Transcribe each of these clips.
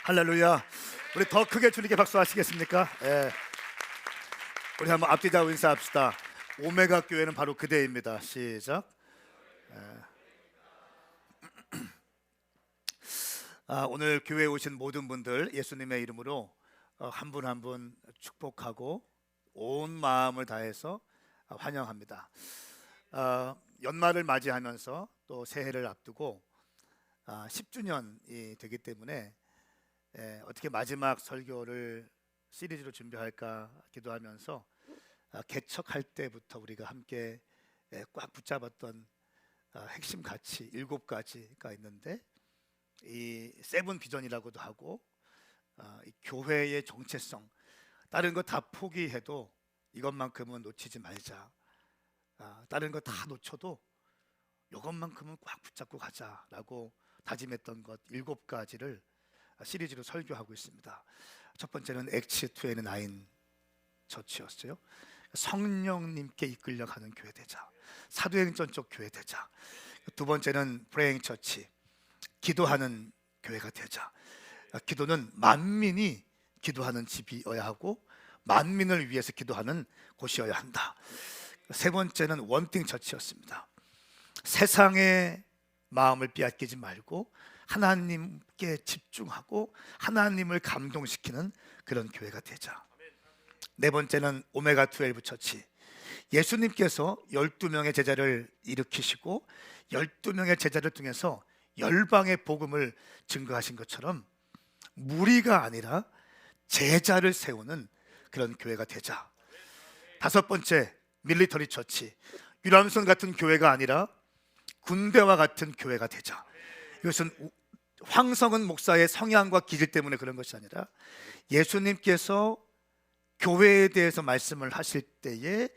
할렐루야. 우리 더 크게 주님께 박수하시겠습니까? 예. 우리 한번 앞뒤자고 인사합시다. 오메가 교회는 바로 그대입니다. 시작. 오늘 교회에 오신 모든 분들 예수님의 이름으로 한 분 한 분 축복하고 온 마음을 다해서 환영합니다. 연말을 맞이하면서 또 새해를 앞두고 10주년이 되기 때문에 어떻게 마지막 설교를 시리즈로 준비할까 기도하면서 개척할 때부터 우리가 함께 꽉 붙잡았던 핵심 가치 7가지가 있는데, 이 세븐 비전이라고도 하고 이 교회의 정체성, 다른 거 다 포기해도 이것만큼은 놓치지 말자, 다른 거 다 놓쳐도 이것만큼은 꽉 붙잡고 가자라고 다짐했던 것 7가지를 시리즈로 설교하고 있습니다. 첫 번째는 액츠 29 처치였어요. 성령님께 이끌려가는 교회 되자, 사도행전 쪽 교회 되자. 두 번째는 프레잉 처치, 기도하는 교회가 되자. 기도는 만민이 기도하는 집이어야 하고 만민을 위해서 기도하는 곳이어야 한다. 세 번째는 원팅 처치였습니다. 세상의 마음을 빼앗기지 말고 하나님께 집중하고 하나님을 감동시키는 그런 교회가 되자. 네 번째는 오메가 12 처치, 예수님께서 12명의 제자를 일으키시고 12명의 제자를 통해서 열방의 복음을 증거하신 것처럼 무리가 아니라 제자를 세우는 그런 교회가 되자. 다섯 번째, 밀리터리 처치, 유람선 같은 교회가 아니라 군대와 같은 교회가 되자. 이것은 황성은 목사의 성향과 기질 때문에 그런 것이 아니라 예수님께서 교회에 대해서 말씀을 하실 때에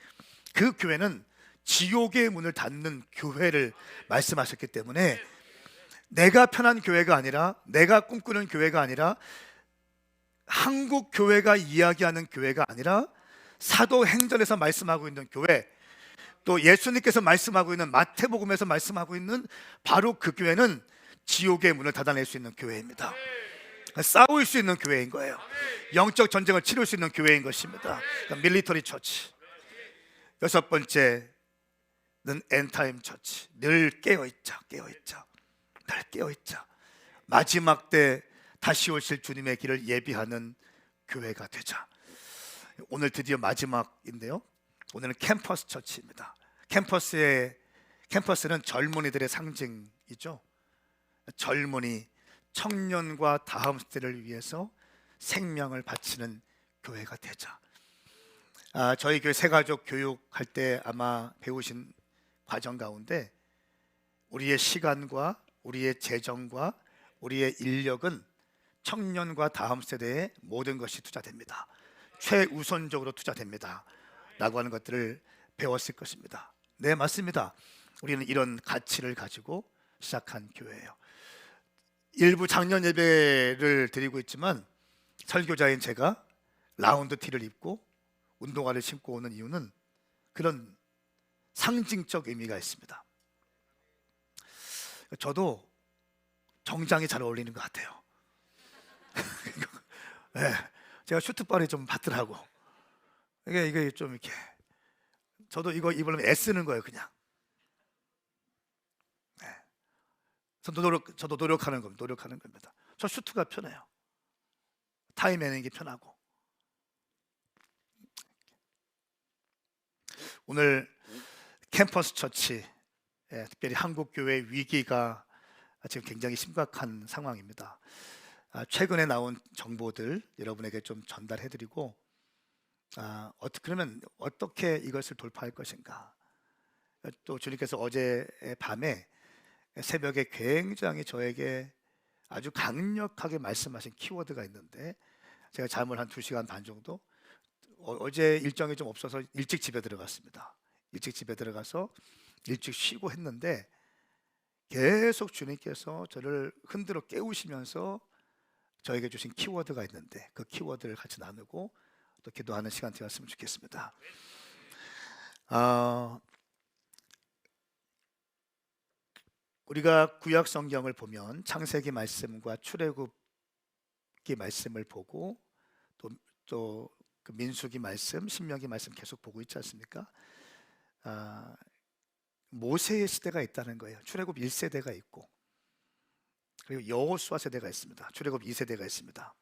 그 교회는 지옥의 문을 닫는 교회를 말씀하셨기 때문에 내가 편한 교회가 아니라, 내가 꿈꾸는 교회가 아니라, 한국 교회가 이야기하는 교회가 아니라 사도행전에서 말씀하고 있는 교회, 또 예수님께서 말씀하고 있는 마태복음에서 말씀하고 있는 바로 그 교회는 지옥의 문을 닫아낼 수 있는 교회입니다. 싸울 수 있는 교회인 거예요. 영적 전쟁을 치를 수 있는 교회인 것입니다. 밀리터리 처치. 여섯 번째는 엔타임 처치, 늘 깨어있자, 깨어있자, 늘 깨어있자. 마지막 때 다시 오실 주님의 길을 예비하는 교회가 되자. 오늘 드디어 마지막인데요, 오늘은 캠퍼스 처치입니다. 캠퍼스는 젊은이들의 상징이죠. 젊은이, 청년과 다음 세대를 위해서 생명을 바치는 교회가 되자. 저희 교회 새가족 교육할 때 아마 배우신 과정 가운데 우리의 시간과 우리의 재정과 우리의 인력은 청년과 다음 세대에 모든 것이 투자됩니다. 최우선적으로 투자됩니다 라고 하는 것들을 배웠을 것입니다. 네, 맞습니다. 우리는 이런 가치를 가지고 시작한 교회예요. 일부 작년 예배를 드리고 있지만 설교자인 제가 라운드 티를 입고 운동화를 신고 오는 이유는 그런 상징적 의미가 있습니다. 저도 정장이 잘 어울리는 것 같아요. 네, 제가 슈트발이 좀 받더라고. 이게 좀 이렇게, 저도 이거 입으려면 애쓰는 거예요, 그냥. 네. 저도 노력하는 겁니다. 저 슈트가 편해요. 타이 매는 게 편하고. 오늘 캠퍼스 처치, 특별히 한국 교회 위기가 지금 굉장히 심각한 상황입니다. 최근에 나온 정보들 여러분에게 좀 전달해드리고, 그러면 어떻게 이것을 돌파할 것인가. 또 주님께서 어제 밤에 새벽에 굉장히 저에게 아주 강력하게 말씀하신 키워드가 있는데, 제가 잠을 한 2시간 반 정도, 어제 일정이 좀 없어서 일찍 집에 들어갔습니다. 일찍 집에 들어가서 일찍 쉬고 했는데 계속 주님께서 저를 흔들어 깨우시면서 저에게 주신 키워드가 있는데, 그 키워드를 같이 나누고 또 기도하는 시간 되었으면 좋겠습니다. 우리가 구약 성경을 보면 창세기 말씀과 출애굽 출애굽기 말씀을 보고 또 그 민수기 말씀, 신명기 말씀 계속 보고 있지 않습니까? 모세의 시대가 있다는 거예요. 출애굽 1세대가 있고, 그리고 여호수아 세대가 있습니다. 출애굽 2세대가 있습니다.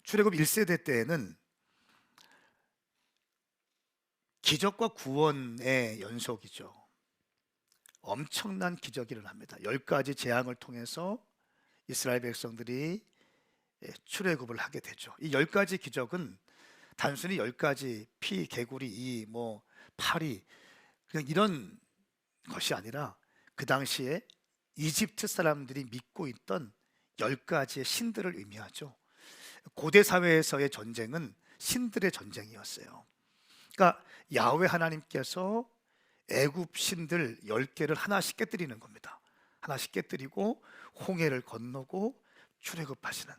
출애굽 1세대 때에는 기적과 구원의 연속이죠. 엄청난 기적이 일어납니다. 10가지 재앙을 통해서 이스라엘 백성들이 출애굽을 하게 되죠. 이 10가지 기적은 단순히 10가지 피, 개구리, 이, 파리, 그냥 이런 것이 아니라 그 당시에 이집트 사람들이 믿고 있던 10가지의 신들을 의미하죠. 고대 사회에서의 전쟁은 신들의 전쟁이었어요. 그러니까 야훼 하나님께서 애굽 신들 10개를 하나씩 깨뜨리는 겁니다. 하나씩 깨뜨리고 홍해를 건너고 출애굽하시는,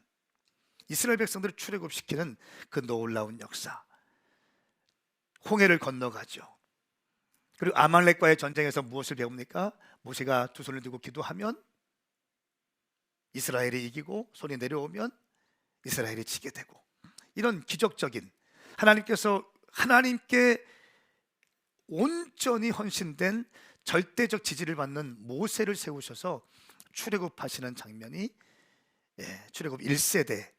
이스라엘 백성들을 출애굽시키는 그 놀라운 역사. 홍해를 건너가죠. 그리고 아말렉과의 전쟁에서 무엇을 배웁니까? 모세가 두 손을 들고 기도하면 이스라엘이 이기고, 손이 내려오면 이스라엘이 지게 되고, 이런 기적적인, 하나님께 온전히 헌신된 절대적 지지를 받는 모세를 세우셔서 출애굽하시는 장면이 출애굽 1세대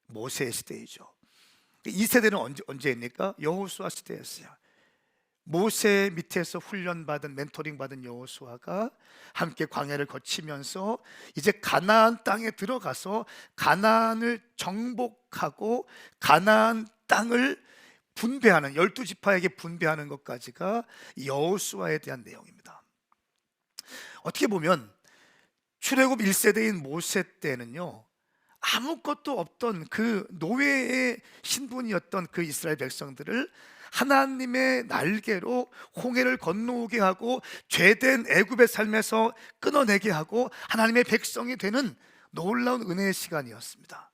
모세의 시대이죠. 2세대는 언제입니까? 여호수아 시대였어요. 모세 밑에서 훈련받은, 멘토링 받은 여호수아가 함께 광야를 거치면서 이제 가나안 땅에 들어가서 가나안을 정복하고 가나안 땅을 분배하는, 12지파에게 분배하는 것까지가 여호수아에 대한 내용입니다. 어떻게 보면 출애굽 1세대인 모세 때는요, 아무것도 없던 그 노예의 신분이었던 그 이스라엘 백성들을 하나님의 날개로 홍해를 건너오게 하고 죄된 애굽의 삶에서 끊어내게 하고 하나님의 백성이 되는 놀라운 은혜의 시간이었습니다.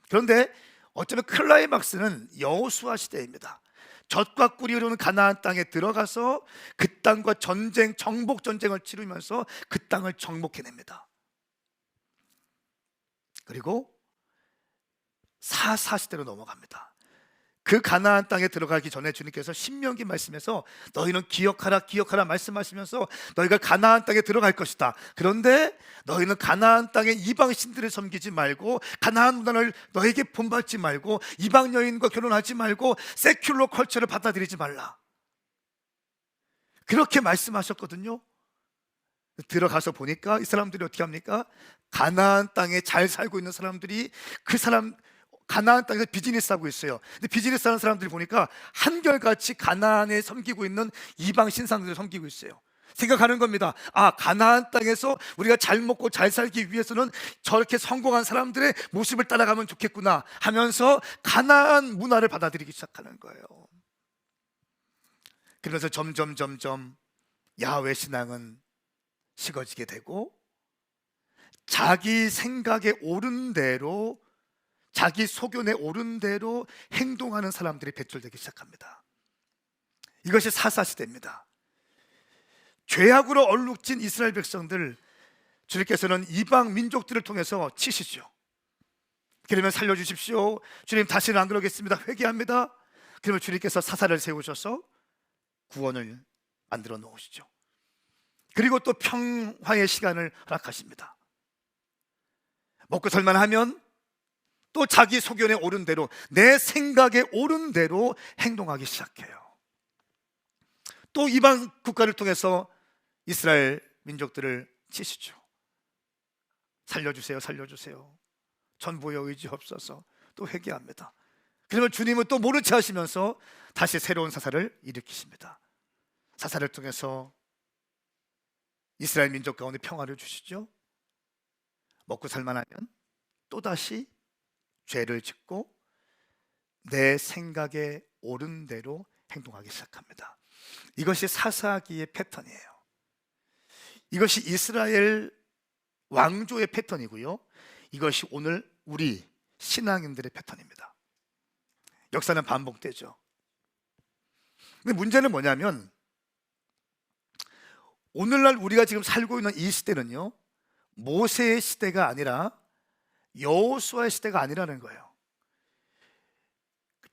그런데 어쩌면 클라이막스는 여호수아 시대입니다. 젖과 꿀이 흐르는 가나안 땅에 들어가서 그 땅과 정복 전쟁을 치르면서 그 땅을 정복해냅니다. 그리고 사사 시대로 넘어갑니다. 그 가나안 땅에 들어가기 전에 주님께서 신명기 말씀에서 너희는 기억하라 말씀하시면서 너희가 가나안 땅에 들어갈 것이다. 그런데 너희는 가나안 땅의 이방 신들을 섬기지 말고, 가나안 문화를 너에게 본받지 말고, 이방 여인과 결혼하지 말고, 세큘러 컬처를 받아들이지 말라, 그렇게 말씀하셨거든요. 들어가서 보니까 이 사람들이 어떻게 합니까? 가나안 땅에 잘 살고 있는 사람들이 가나안 땅에서 비즈니스 하고 있어요. 근데 비즈니스 하는 사람들이 보니까 한결같이 가나안에 섬기고 있는 이방 신상들을 섬기고 있어요. 생각하는 겁니다. 가나안 땅에서 우리가 잘 먹고 잘 살기 위해서는 저렇게 성공한 사람들의 모습을 따라가면 좋겠구나 하면서 가나안 문화를 받아들이기 시작하는 거예요. 그러면서 점점 야훼 신앙은 식어지게 되고, 자기 생각에 옳은 대로, 자기 소견에 옳은 대로 행동하는 사람들이 배출되기 시작합니다. 이것이 사사시대입니다. 죄악으로 얼룩진 이스라엘 백성들, 주님께서는 이방 민족들을 통해서 치시죠. 그러면 살려주십시오, 주님 다시는 안 그러겠습니다, 회개합니다. 그러면 주님께서 사사를 세우셔서 구원을 만들어 놓으시죠. 그리고 또 평화의 시간을 허락하십니다. 먹고 살만하면 또 자기 소견에 옳은 대로, 내 생각에 옳은 대로 행동하기 시작해요. 또 이방 국가를 통해서 이스라엘 민족들을 치시죠. 살려주세요, 전부여 의지없어서. 또 회개합니다. 그러면 주님은 또 모른 체 하시면서 다시 새로운 사사를 일으키십니다. 사사를 통해서 이스라엘 민족 가운데 평화를 주시죠. 먹고 살만하면 또다시 죄를 짓고 내 생각에 옳은 대로 행동하기 시작합니다. 이것이 사사기의 패턴이에요. 이것이 이스라엘 왕조의 패턴이고요, 이것이 오늘 우리 신앙인들의 패턴입니다. 역사는 반복되죠. 근데 문제는 뭐냐면, 오늘날 우리가 지금 살고 있는 이 시대는요, 모세의 시대가 아니라 여호수아의 시대가 아니라는 거예요.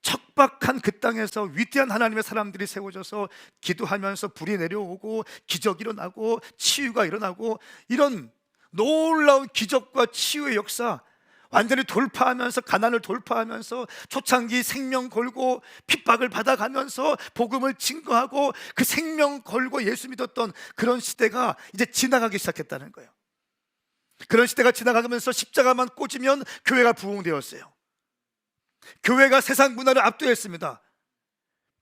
척박한 그 땅에서 위대한 하나님의 사람들이 세워져서 기도하면서 불이 내려오고 기적이 일어나고 치유가 일어나고, 이런 놀라운 기적과 치유의 역사, 완전히 돌파하면서, 가난을 돌파하면서 초창기 생명 걸고 핍박을 받아가면서 복음을 증거하고 그 생명 걸고 예수 믿었던 그런 시대가 이제 지나가기 시작했다는 거예요. 그런 시대가 지나가면서 십자가만 꽂으면 교회가 부흥되었어요. 교회가 세상 문화를 압도했습니다.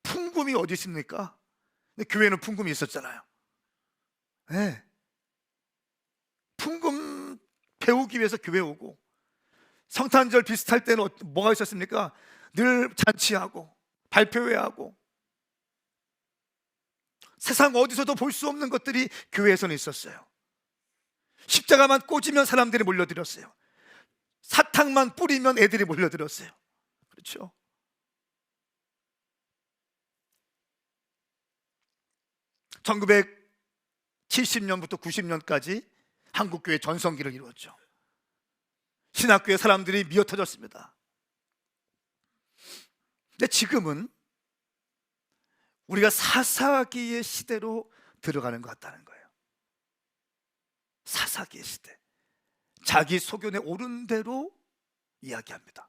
풍금이 어디 있습니까? 근데 교회는 풍금이 있었잖아요. 네. 풍금 배우기 위해서 교회 오고, 성탄절 비슷할 때는 뭐가 있었습니까? 늘 잔치하고 발표회하고, 세상 어디서도 볼 수 없는 것들이 교회에서는 있었어요. 십자가만 꽂으면 사람들이 몰려들었어요. 사탕만 뿌리면 애들이 몰려들었어요. 그렇죠? (1970년부터 90년까지) 한국교회 전성기를 이루었죠. 신학교의 사람들이 미어터졌습니다. 근데 지금은 우리가 사사기의 시대로 들어가는 것 같다는 거예요. 사사기의 시대. 자기 소견에 옳은 대로 이야기합니다.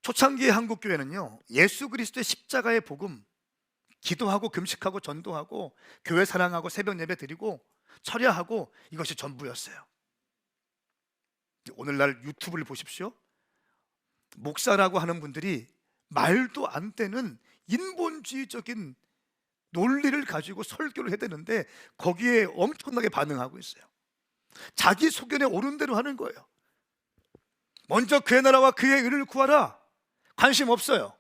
초창기의 한국교회는요, 예수 그리스도의 십자가의 복음, 기도하고 금식하고 전도하고 교회 사랑하고 새벽 예배 드리고 철야하고, 이것이 전부였어요. 오늘날 유튜브를 보십시오. 목사라고 하는 분들이 말도 안 되는 인본주의적인 논리를 가지고 설교를 해야 되는데 거기에 엄청나게 반응하고 있어요. 자기 소견에 옳은 대로 하는 거예요. 먼저 그의 나라와 그의 의를 구하라. 관심 없어요.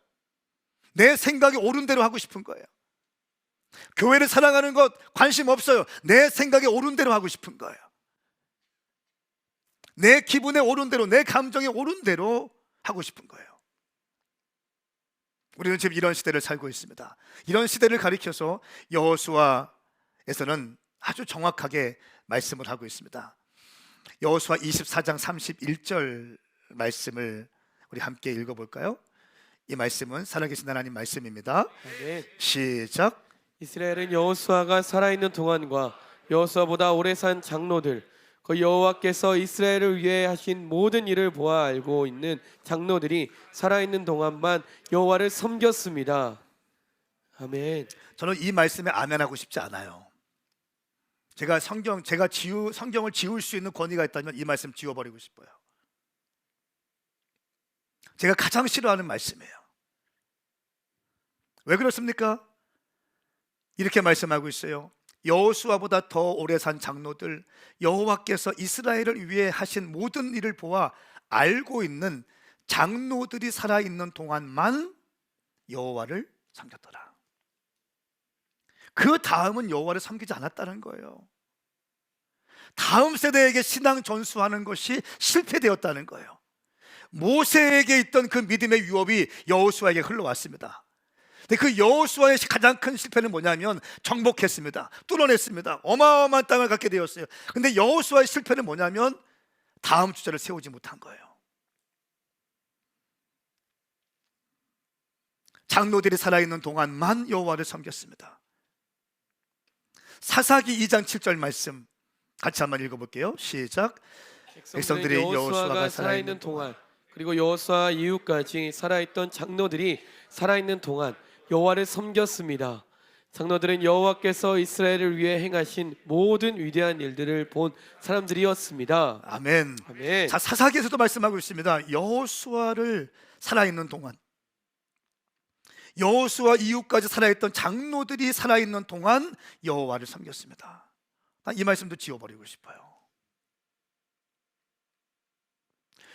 내 생각에 옳은 대로 하고 싶은 거예요. 교회를 사랑하는 것 관심 없어요. 내 생각에 옳은 대로 하고 싶은 거예요. 내 기분에 옳은 대로, 내 감정에 옳은 대로 하고 싶은 거예요. 우리는 지금 이런 시대를 살고 있습니다. 이런 시대를 가리켜서 여호수아에서는 아주 정확하게 말씀을 하고 있습니다. 여호수아 24장 31절 말씀을 우리 함께 읽어볼까요? 이 말씀은 살아계신 하나님 말씀입니다. 아멘. 시작. 이스라엘은 여호수아가 살아있는 동안과 여호수아보다 오래 산 장로들, 그 여호와께서 이스라엘을 위해 하신 모든 일을 보아 알고 있는 장로들이 살아있는 동안만 여호와를 섬겼습니다. 아멘. 저는 이 말씀에 아멘하고 싶지 않아요. 제가 성경을 지울 수 있는 권위가 있다면 이 말씀 지워버리고 싶어요. 제가 가장 싫어하는 말씀이에요. 왜 그렇습니까? 이렇게 말씀하고 있어요. 여호수아보다 더 오래 산 장로들, 여호와께서 이스라엘을 위해 하신 모든 일을 보아 알고 있는 장로들이 살아있는 동안만 여호와를 섬겼더라. 그 다음은 여호와를 섬기지 않았다는 거예요. 다음 세대에게 신앙 전수하는 것이 실패되었다는 거예요. 모세에게 있던 그 믿음의 유업이 여호수아에게 흘러왔습니다. 근데 그 여호수아의 가장 큰 실패는 뭐냐면 정복했습니다. 뚫어냈습니다. 어마어마한 땅을 갖게 되었어요. 근데 여호수아의 실패는 뭐냐면 다음 주자를 세우지 못한 거예요. 장로들이 살아있는 동안만 여호와를 섬겼습니다. 사사기 2장 7절 말씀 같이 한번 읽어볼게요. 시작. 백성들이 여호수아가 살아있는 동안, 그리고 여호수아 이후까지 살아있던 장로들이 살아있는 동안 여호와를 섬겼습니다. 장로들은 여호와께서 이스라엘을 위해 행하신 모든 위대한 일들을 본 사람들이었습니다. 아멘. 아멘. 자, 사사기에서도 말씀하고 있습니다. 여호수아를 살아있는 동안, 여호수아 이후까지 살아있던 장로들이 살아있는 동안 여호와를 섬겼습니다. 이 말씀도 지워버리고 싶어요.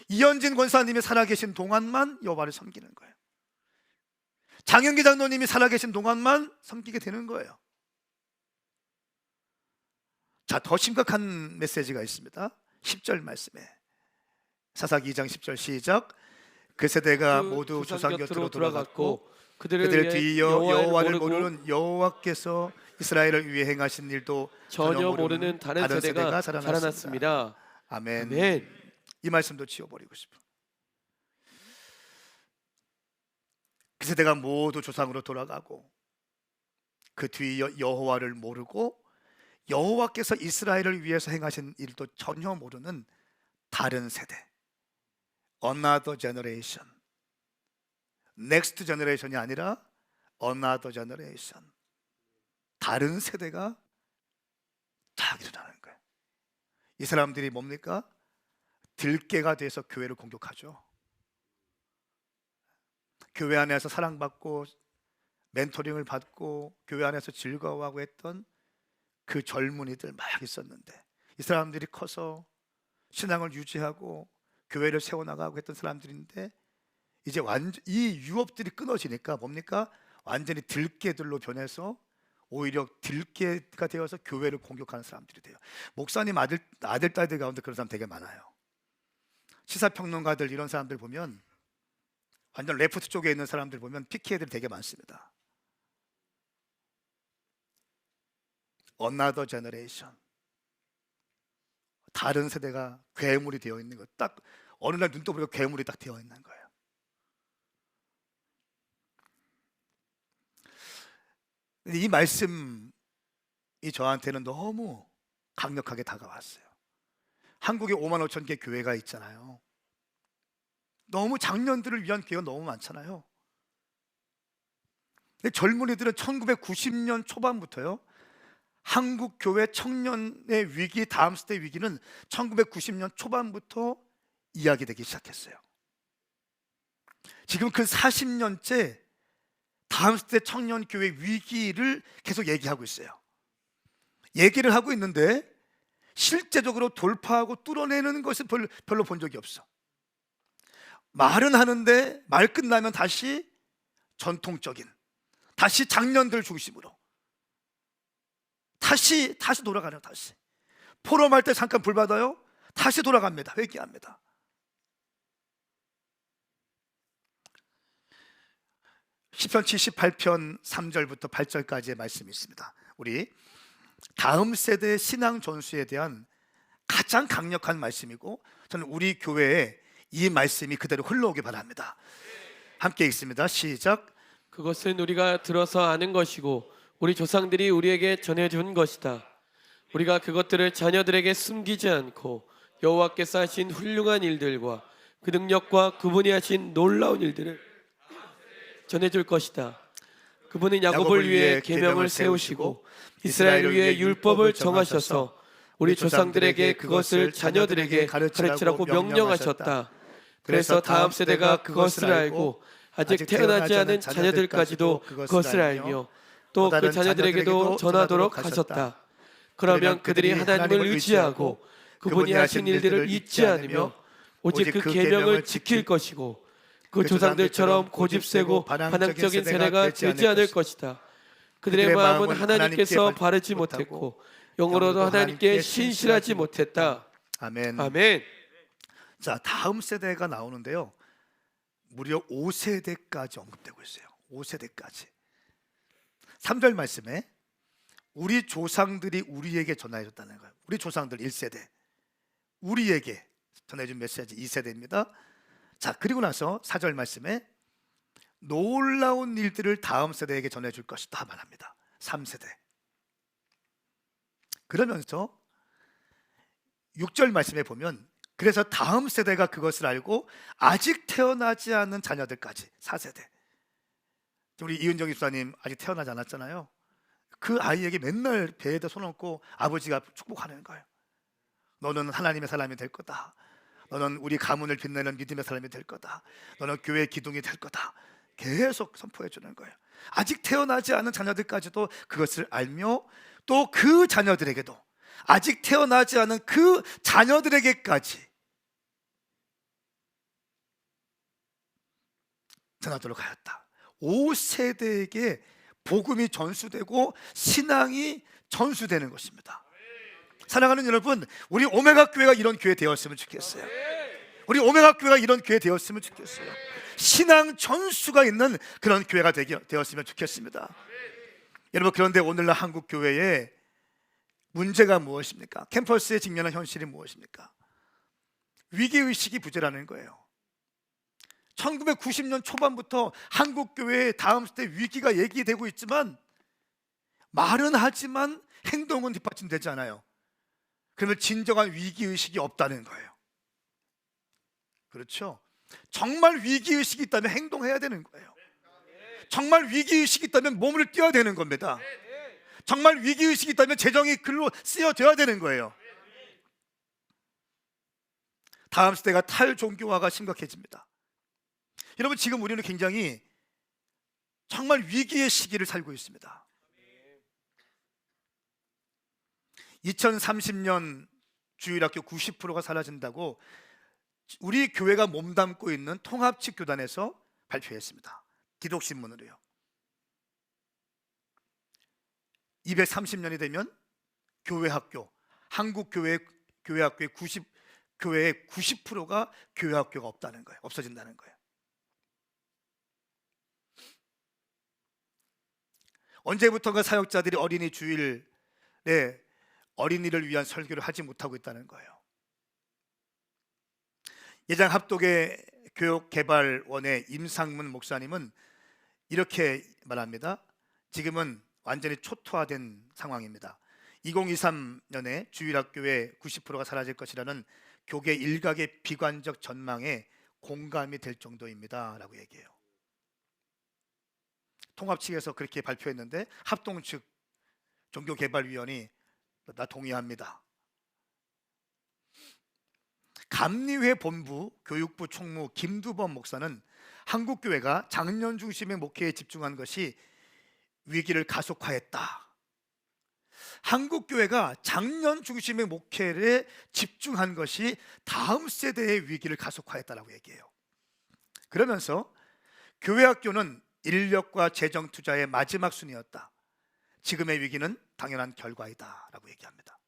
이현진 권사님이 살아계신 동안만 여호와를 섬기는 거예요. 장영기 장로님이 살아계신 동안만 섬기게 되는 거예요. 자, 더 심각한 메시지가 있습니다. 10절 말씀에, 사사기 2장 10절 시작. 그 세대가 모두 조상 곁으로 돌아갔고 그들 뒤이어 여호와를 모르는 여호와께서 이스라엘을 위해 행하신 일도 전혀 모르는 다른 세대가 자라났습니다. 아멘. 아멘. 이 말씀도 지워버리고 싶어. 그 세대가 모두 조상으로 돌아가고 그 뒤 여호와를 모르고 여호와께서 이스라엘을 위해서 행하신 일도 전혀 모르는 다른 세대, another generation, next generation이 아니라 another generation, 다른 세대가 딱 일어나는 거예요. 이 사람들이 뭡니까? 들깨가 돼서 교회를 공격하죠. 교회 안에서 사랑받고 멘토링을 받고 교회 안에서 즐거워하고 했던 그 젊은이들 막 있었는데, 이 사람들이 커서 신앙을 유지하고 교회를 세워나가고 했던 사람들인데, 이제 완전 이 유업들이 끊어지니까 뭡니까? 완전히 들깨들로 변해서 오히려 들깨가 되어서 교회를 공격하는 사람들이 돼요. 목사님 아들 딸들 가운데 그런 사람 되게 많아요. 시사평론가들 이런 사람들 보면, 완전 레프트 쪽에 있는 사람들 보면 PK들이 되게 많습니다. Another generation, 다른 세대가 괴물이 되어 있는 거. 딱 어느 날 눈 떠보니까 괴물이 딱 되어 있는 거예요. 이 말씀이 저한테는 너무 강력하게 다가왔어요. 한국에 5만 5천 개 교회가 있잖아요. 너무 장년들을 위한 교회가 너무 많잖아요. 근데 젊은이들은 1990년 초반부터요, 한국 교회 청년의 위기, 다음 세대 위기는 1990년 초반부터 이야기되기 시작했어요. 지금 그 40년째 다음 세대 청년 교회 위기를 계속 얘기하고 있어요. 얘기를 하고 있는데 실제적으로 돌파하고 뚫어내는 것은 별로 본 적이 없어. 말은 하는데 말 끝나면 다시 전통적인, 다시 장년들 중심으로 다시 돌아가요. 다시 포럼할 때 잠깐 불 받아요, 다시 돌아갑니다. 회개합니다. 시편 78편 3절부터 8절까지의 말씀이 있습니다. 우리 다음 세대의 신앙 전수에 대한 가장 강력한 말씀이고, 저는 우리 교회에 이 말씀이 그대로 흘러오기 바랍니다. 함께 읽습니다. 시작. 그것은 우리가 들어서 아는 것이고 우리 조상들이 우리에게 전해준 것이다. 우리가 그것들을 자녀들에게 숨기지 않고 여호와께서 하신 훌륭한 일들과 그 능력과 그분이 하신 놀라운 일들을 전해줄 것이다. 그분은 야곱을 위해 계명을 세우시고 이스라엘을 위해 율법을 정하셔서 우리 조상들에게 그것을 자녀들에게 가르치라고 명령하셨다. 그래서 다음 세대가 그것을 알고 아직 태어나지 않은 자녀들까지도 그것을 알며 또 그 자녀들에게도 전하도록 하셨다. 그러면 그들이 하나님을 의지하고 그분이 하신 일들을 잊지 않으며 오직 그 계명을 지킬 것이고 그 조상들처럼 고집세고 반항적인 세대가 되지 않을 것이다. 그들의 마음은 하나님께서 바르지 못했고 영으로도 하나님께 신실하지 못했다. 아멘. 아멘. 자, 다음 세대가 나오는데요, 무려 5세대까지 언급되고 있어요. 5세대까지. 3절 말씀에 우리 조상들이 우리에게 전해줬다는 거예요. 우리 조상들 1세대 우리에게 전해준 메시지 2세대입니다. 자, 그리고 나서 4절 말씀에 놀라운 일들을 다음 세대에게 전해줄 것이다 말합니다. 3세대. 그러면서 6절 말씀에 보면 그래서 다음 세대가 그것을 알고 아직 태어나지 않은 자녀들까지 4세대. 우리 이은정 집사님 아직 태어나지 않았잖아요. 그 아이에게 맨날 배에다 손 얹고 아버지가 축복하는 거예요. 너는 하나님의 사람이 될 거다. 너는 우리 가문을 빛내는 믿음의 사람이 될 거다. 너는 교회의 기둥이 될 거다. 계속 선포해 주는 거예요. 아직 태어나지 않은 자녀들까지도 그것을 알며 또 그 자녀들에게도 아직 태어나지 않은 그 자녀들에게까지 전하도록 하였다. 5세대에게 복음이 전수되고 신앙이 전수되는 것입니다. 사랑하는 여러분, 우리 오메가 교회가 이런 교회 되었으면 좋겠어요. 우리 오메가 교회가 이런 교회 되었으면 좋겠어요. 신앙 전수가 있는 그런 교회가 되었으면 좋겠습니다. 여러분, 그런데 오늘날 한국 교회에 문제가 무엇입니까? 캠퍼스에 직면한 현실이 무엇입니까? 위기의식이 부재라는 거예요. 1990년 초반부터 한국 교회의 다음 세대 위기가 얘기되고 있지만 말은 하지만 행동은 뒷받침되지 않아요. 그러면 진정한 위기의식이 없다는 거예요. 그렇죠? 정말 위기의식이 있다면 행동해야 되는 거예요. 정말 위기의식이 있다면 몸을 띄워야 되는 겁니다. 정말 위기의식이 있다면 재정이 글로 쓰여져야 되는 거예요. 다음 세대가 탈종교화가 심각해집니다. 여러분, 지금 우리는 굉장히 정말 위기의 시기를 살고 있습니다. 2030년 주일학교 90%가 사라진다고 우리 교회가 몸담고 있는 통합측 교단에서 발표했습니다. 기독신문으로요. 230년이 되면 교회학교, 한국 교회학교의 90%가 교회학교가 없다는 거예요. 없어진다는 거예요. 언제부턴가 사역자들이 어린이 주일에 어린이를 위한 설교를 하지 못하고 있다는 거예요. 예장 합독의 교육개발원의 임상문 목사님은 이렇게 말합니다. 지금은 완전히 초토화된 상황입니다. 2023년에 주일학교의 90%가 사라질 것이라는 교계 일각의 비관적 전망에 공감이 될 정도입니다 라고 얘기해요. 통합 측에서 그렇게 발표했는데 합동 측 종교개발위원이 나 동의합니다. 감리회 본부 교육부 총무 김두범 목사는 한국교회가 장년 중심의 목회에 집중한 것이 위기를 가속화했다. 한국교회가 장년 중심의 목회에 집중한 것이 다음 세대의 위기를 가속화했다라고 얘기해요. 그러면서 교회학교는 인력과 재정 투자의 마지막 순이었다. 지금의 위기는 당연한 결과이다 라고 얘기합니다.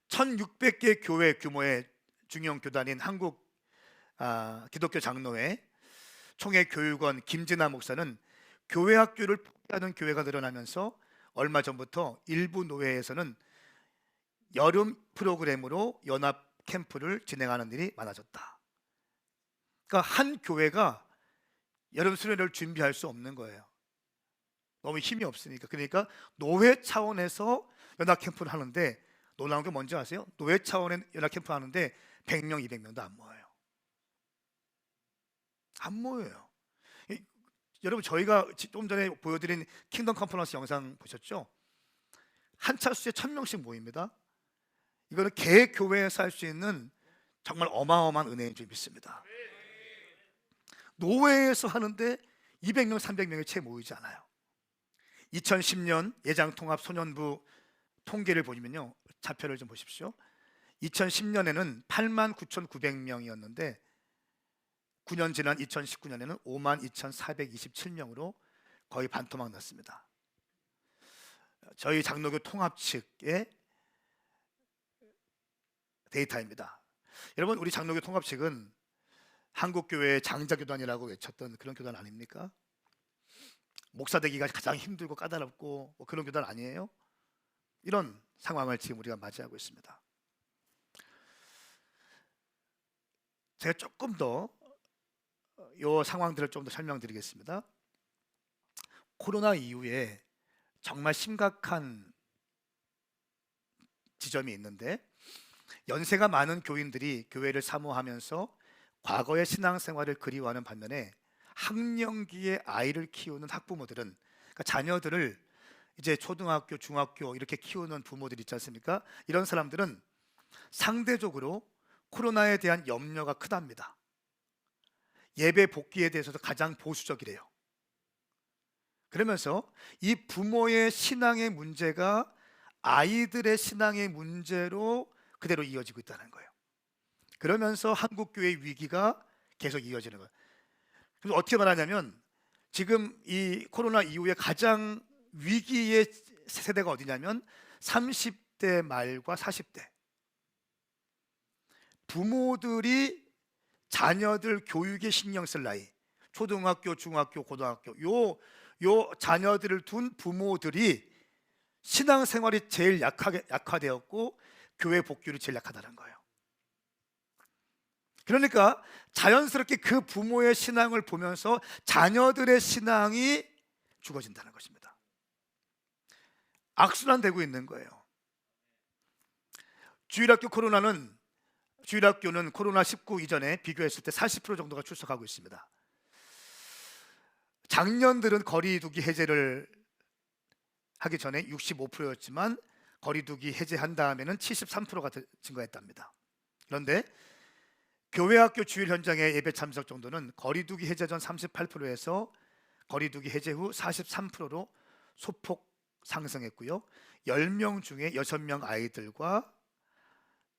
1600개 교회 규모의 중형 교단인 한국 기독교 장로회 총회교육원 김진아 목사는 교회학교를 포기하는 교회가 늘어나면서 얼마 전부터 일부 노회에서는 여름 프로그램으로 연합 캠프를 진행하는 일이 많아졌다. 그러니까 한 교회가 여름 수련회를 준비할 수 없는 거예요. 너무 힘이 없으니까. 그러니까 노회 차원에서 연합 캠프를 하는데 놀라운 게 뭔지 아세요? 노회 차원의 연합 캠프 하는데 100명, 200명도 안 모여요. 안 모여요. 여러분, 저희가 조금 전에 보여드린 킹덤 컨퍼런스 영상 보셨죠? 한 차수에 1000명씩 모입니다. 이거는 개 교회에서 할 수 있는 정말 어마어마한 은혜인 줄 믿습니다. 노회에서 하는데 200명, 300명이 채 모이지 않아요. 2010년 예장통합 소년부 통계를 보시면요, 자표를 좀 보십시오. 2010년에는 89,900명이었는데 9년 지난 2019년에는 52,427명으로 거의 반토막 났습니다. 저희 장로교 통합 측의 데이터입니다. 여러분, 우리 장로교 통합 측은 한국교회의 장자교단이라고 외쳤던 그런 교단 아닙니까? 목사 되기가 가장 힘들고 까다롭고 그런 교단 아니에요? 이런 상황을 지금 우리가 맞이하고 있습니다. 제가 조금 더 이 상황들을 좀 더 설명드리겠습니다. 코로나 이후에 정말 심각한 지점이 있는데, 연세가 많은 교인들이 교회를 사모하면서 과거의 신앙생활을 그리워하는 반면에 학령기에 아이를 키우는 학부모들은, 그러니까 자녀들을 이제 초등학교, 중학교 이렇게 키우는 부모들 있지 않습니까? 이런 사람들은 상대적으로 코로나에 대한 염려가 크답니다. 예배 복귀에 대해서도 가장 보수적이래요. 그러면서 이 부모의 신앙의 문제가 아이들의 신앙의 문제로 그대로 이어지고 있다는 거예요. 그러면서 한국교회의 위기가 계속 이어지는 거예요. 그래서 어떻게 말하냐면, 지금 이 코로나 이후에 가장 위기의 세대가 어디냐면 30대 말과 40대. 부모들이 자녀들 교육에 신경 쓸 나이. 초등학교, 중학교, 고등학교 요 자녀들을 둔 부모들이 신앙생활이 제일 약화되었고 교회 복귀율이 제일 약하다는 거예요. 그러니까 자연스럽게 그 부모의 신앙을 보면서 자녀들의 신앙이 죽어진다는 것입니다. 악순환되고 있는 거예요. 주일학교는 코로나19 이전에 비교했을 때 40% 정도가 출석하고 있습니다. 작년들은 거리두기 해제를 하기 전에 65%였지만 거리두기 해제한 다음에는 73%가 증가했답니다. 그런데 교회학교 주일 현장의 예배 참석 정도는 거리두기 해제 전 38%에서 거리두기 해제 후 43%로 소폭 상승했고요. 10명 중에 6명 아이들과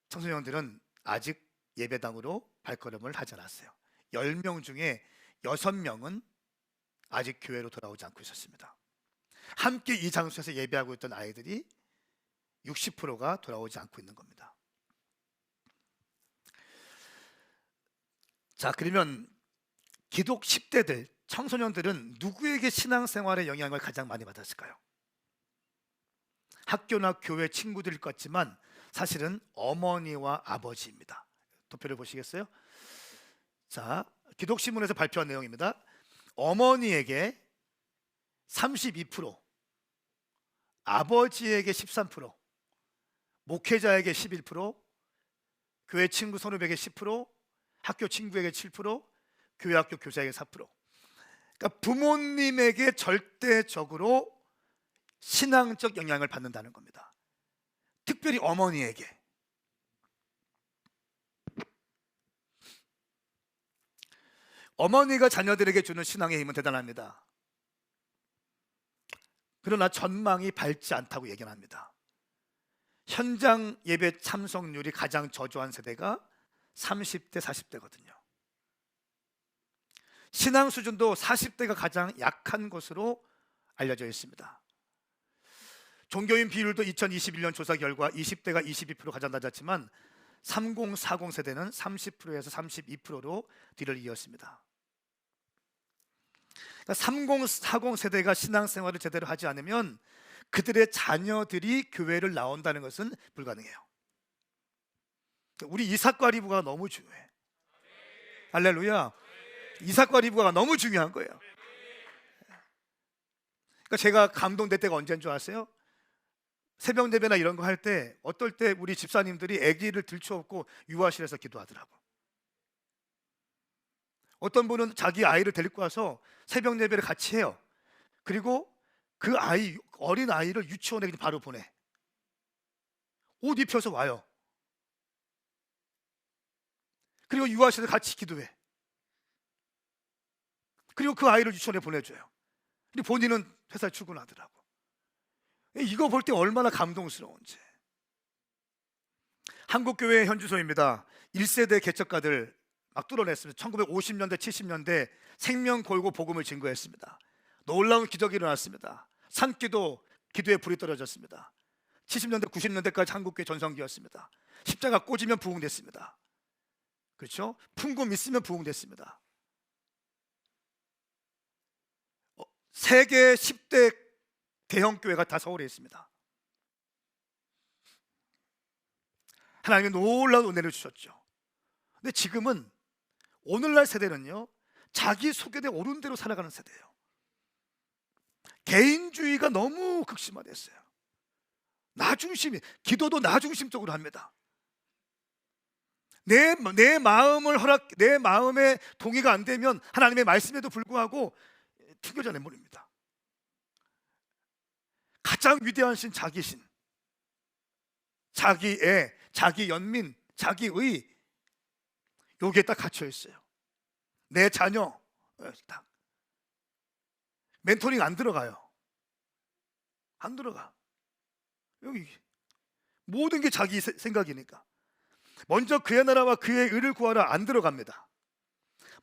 청소년들은 아직 예배당으로 발걸음을 하지 않았어요. 10명 중에 6명은 아직 교회로 돌아오지 않고 있었습니다. 함께 이 장소에서 예배하고 있던 아이들이 60%가 돌아오지 않고 있는 겁니다. 자, 그러면 기독 10대들, 청소년들은 누구에게 신앙생활의 영향을 가장 많이 받았을까요? 학교나 교회 친구들일 것 같지만 사실은 어머니와 아버지입니다. 도표를 보시겠어요? 자, 기독신문에서 발표한 내용입니다. 어머니에게 32%, 아버지에게 13%, 목회자에게 11%, 교회 친구 선후배에게 10%, 학교 친구에게 7%, 교회 학교 교사에게 4%. 그러니까 부모님에게 절대적으로 신앙적 영향을 받는다는 겁니다. 특별히 어머니에게. 어머니가 자녀들에게 주는 신앙의 힘은 대단합니다. 그러나 전망이 밝지 않다고 얘기합니다. 현장 예배 참석률이 가장 저조한 세대가 30대, 40대거든요. 신앙 수준도 40대가 가장 약한 것으로 알려져 있습니다. 종교인 비율도 2021년 조사 결과 20대가 22% 가장 낮았지만 30, 40 세대는 30%에서 32%로 뒤를 이었습니다. 그러니까 30, 40 세대가 신앙생활을 제대로 하지 않으면 그들의 자녀들이 교회를 나온다는 것은 불가능해요. 우리 이삭과 리브가가 너무 중요해. 할렐루야. 이삭과 리브가가 너무 중요한 거예요. 그러니까 제가 감동될 때가 언제인 줄 아세요? 새벽 예배나 이런 거 할 때 어떨 때 우리 집사님들이 아기를 들쳐업고 유아실에서 기도하더라고. 어떤 분은 자기 아이를 데리고 와서 새벽 예배를 같이 해요. 그리고 그 아이, 어린 아이를 유치원에 그냥 바로 보내. 옷 입혀서 와요. 그리고 유아실에서 같이 기도해. 그리고 그 아이를 유치원에 보내줘요. 근데 본인은 회사에 출근하더라고. 이거 볼 때 얼마나 감동스러운지. 한국교회 현주소입니다. 1세대 개척가들 막 뚫어냈습니다. 1950년대 70년대 생명 걸고 복음을 증거했습니다. 놀라운 기적이 일어났습니다. 산기도 기도에 불이 떨어졌습니다. 70년대 90년대까지 한국교회 전성기였습니다. 십자가 꽂으면 부흥됐습니다. 그렇죠? 풍금 있으면 부흥됐습니다. 세계 10대 대형 교회가 다 서울에 있습니다. 하나님이 놀라운 은혜를 주셨죠. 근데 지금은 오늘날 세대는요, 자기 소개대 옳은 대로 살아가는 세대예요. 개인주의가 너무 극심화됐어요. 나 중심이, 기도도 나 중심적으로 합니다. 내 마음에 동의가 안 되면 하나님의 말씀에도 불구하고 튕겨져 내버립니다. 가장 위대한 신 자기신, 자기 애, 자기 연민, 자기의, 여기에 딱 갇혀 있어요. 내 자녀, 딱 멘토링 안 들어가요. 안 들어가. 여기 모든 게 자기 생각이니까. 먼저 그의 나라와 그의 의를 구하라, 안 들어갑니다.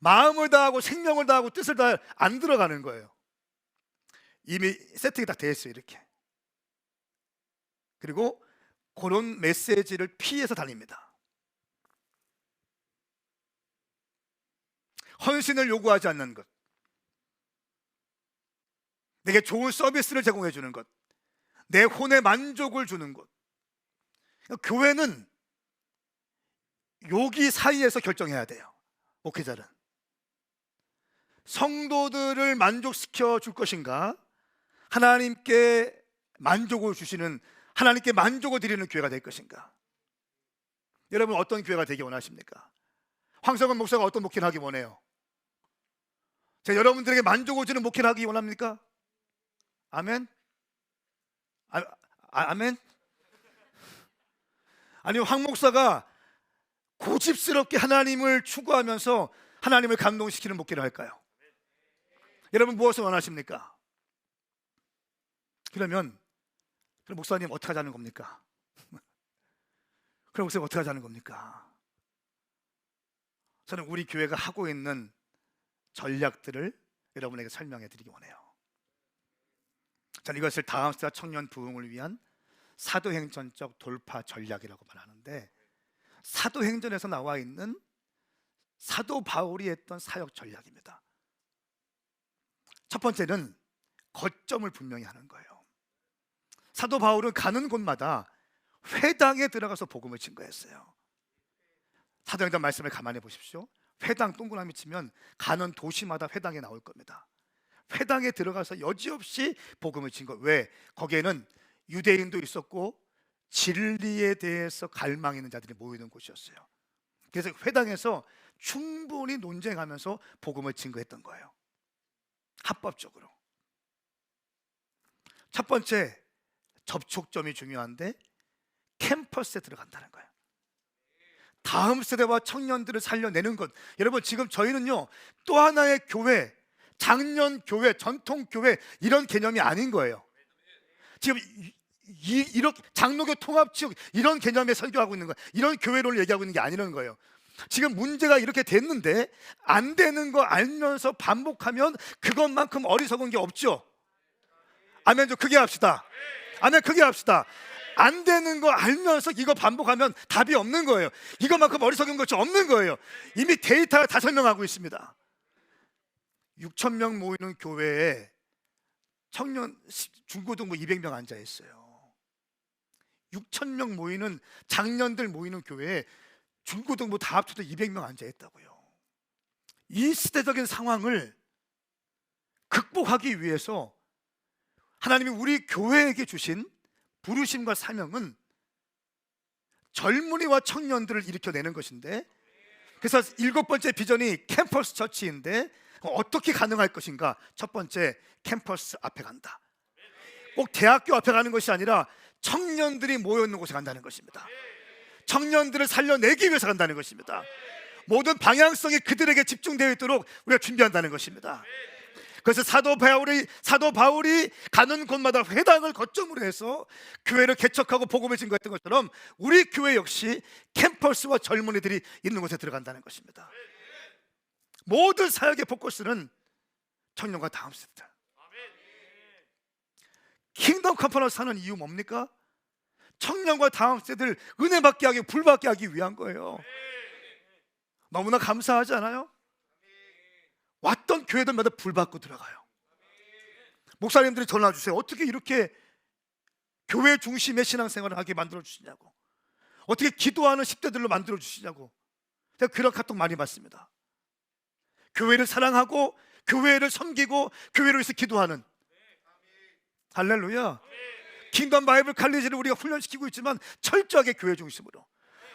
마음을 다하고 생명을 다하고 뜻을 다해, 안 들어가는 거예요. 이미 세팅이 다 돼 있어요. 이렇게. 그리고 그런 메시지를 피해서 다닙니다. 헌신을 요구하지 않는 것, 내게 좋은 서비스를 제공해 주는 것, 내 혼의 만족을 주는 것. 교회는 여기 사이에서 결정해야 돼요. 목회자는 성도들을 만족시켜 줄 것인가, 하나님께 만족을 주시는, 하나님께 만족을 드리는 교회가 될 것인가. 여러분 어떤 교회가 되기 원하십니까? 황성근 목사가 어떤 목회를 하기 원해요? 제가 여러분들에게 만족을 주는 목회를 하기 원합니까? 아멘? 아멘? 아니면 황 목사가 고집스럽게 하나님을 추구하면서 하나님을 감동시키는 목회를 할까요? 여러분 무엇을 원하십니까? 그럼 목사님 어떻게 하자는 겁니까? 그럼 목사님 어떻게 하자는 겁니까? 저는 우리 교회가 하고 있는 전략들을 여러분에게 설명해 드리기 원해요. 저는 이것을 다음 세대 청년 부흥을 위한 사도행전적 돌파 전략이라고 말하는데, 사도행전에서 나와 있는 사도 바울이 했던 사역 전략입니다. 첫 번째는 거점을 분명히 하는 거예요. 사도 바울은 가는 곳마다 회당에 들어가서 복음을 증거했어요. 사도행전 말씀을 가만히 보십시오. 회당 동그라미 치면 가는 도시마다 회당에 나올 겁니다. 회당에 들어가서 여지없이 복음을 증거. 왜? 거기에는 유대인도 있었고 진리에 대해서 갈망 있는 자들이 모이는 곳이었어요. 그래서 회당에서 충분히 논쟁하면서 복음을 증거했던 거예요. 합법적으로. 첫 번째, 접촉점이 중요한데 캠퍼스에 들어간다는 거예요. 다음 세대와 청년들을 살려내는 것. 여러분 지금 저희는요, 또 하나의 교회, 장년 교회, 전통 교회 이런 개념이 아닌 거예요. 지금 이렇게 장로교 통합지역 이런 개념에 설교하고 있는 거예요. 이런 교회론을 얘기하고 있는 게 아니라는 거예요. 지금 문제가 이렇게 됐는데 안 되는 거 알면서 반복하면 그것만큼 어리석은 게 없죠. 아멘. 좀 크게 합시다. 아멘. 크게 합시다. 안 되는 거 알면서 이거 반복하면 답이 없는 거예요. 이거만큼 어리석은 것이 없는 거예요. 이미 데이터가 다 설명하고 있습니다. 6,000명 모이는 교회에 청년 중고등부 200명 앉아 있어요. 6,000명 모이는 장년들 모이는 교회에 중고등부 다 합쳐도 200명 앉아 있다고요. 이 시대적인 상황을 극복하기 위해서 하나님이 우리 교회에게 주신 부르심과 사명은 젊은이와 청년들을 일으켜내는 것인데, 그래서 7번째 비전이 캠퍼스 처치인데 어떻게 가능할 것인가? 첫 번째, 캠퍼스 앞에 간다. 꼭 대학교 앞에 가는 것이 아니라 청년들이 모여있는 곳에 간다는 것입니다. 청년들을 살려내기 위해서 간다는 것입니다. 모든 방향성이 그들에게 집중되어 있도록 우리가 준비한다는 것입니다. 그래서 사도 바울이 가는 곳마다 회당을 거점으로 해서 교회를 개척하고 복음을 증거했던 것처럼 우리 교회 역시 캠퍼스와 젊은이들이 있는 곳에 들어간다는 것입니다. 모든 사역의 포커스는 청년과 다음 세대. 킹덤 컨퍼런스 하는 이유 뭡니까? 청년과 다음 세대를 은혜 받게 하기, 불 받게 하기 위한 거예요. 너무나 감사하지 않아요? 왔던 교회들마다 불 받고 들어가요. 목사님들이 전화 주세요. 어떻게 이렇게 교회 중심의 신앙생활을 하게 만들어 주시냐고, 어떻게 기도하는 10대들로 만들어 주시냐고. 제가 그런 카톡 많이 받습니다. 교회를 사랑하고 교회를 섬기고 교회를 위해서 기도하는. 할렐루야. 킹덤 바이블 칼리지를 우리가 훈련시키고 있지만 철저하게 교회 중심으로.